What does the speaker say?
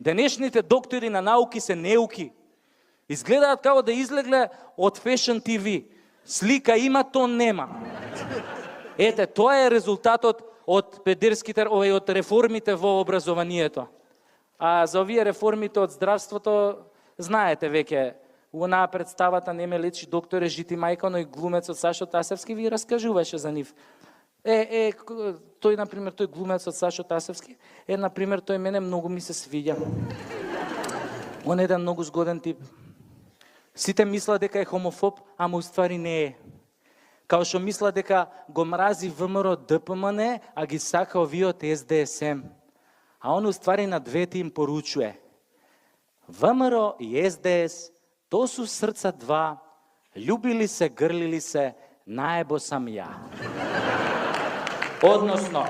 Денешните доктори на науки се неуки. Изгледаат како да излегле од Fashion TV. Слика има, то нема. Ете, тоа е резултатот од педерските, од реформите во образованието. А за овие реформите од здравството, знаете веќе, онаа представата не ме лечи докторе Жити мајка, но и глумецот Сашо Тасевски ви раскажуваше за нив. Тој, например, тој глумецот Сашо Тасевски, например, тој мене многу ми се свиѓа. Он е еден многу згоден тип. Сите мисла дека е хомофоб, ама уствари не е. Као што мисла дека го мрази ВМРО ДПМН, а ги сака овие од СДСМ. А он уствари на двете им поручуе. ВМРО и СДС, то су срца два, љубили се, грлили се, наебо сам ја. Односно,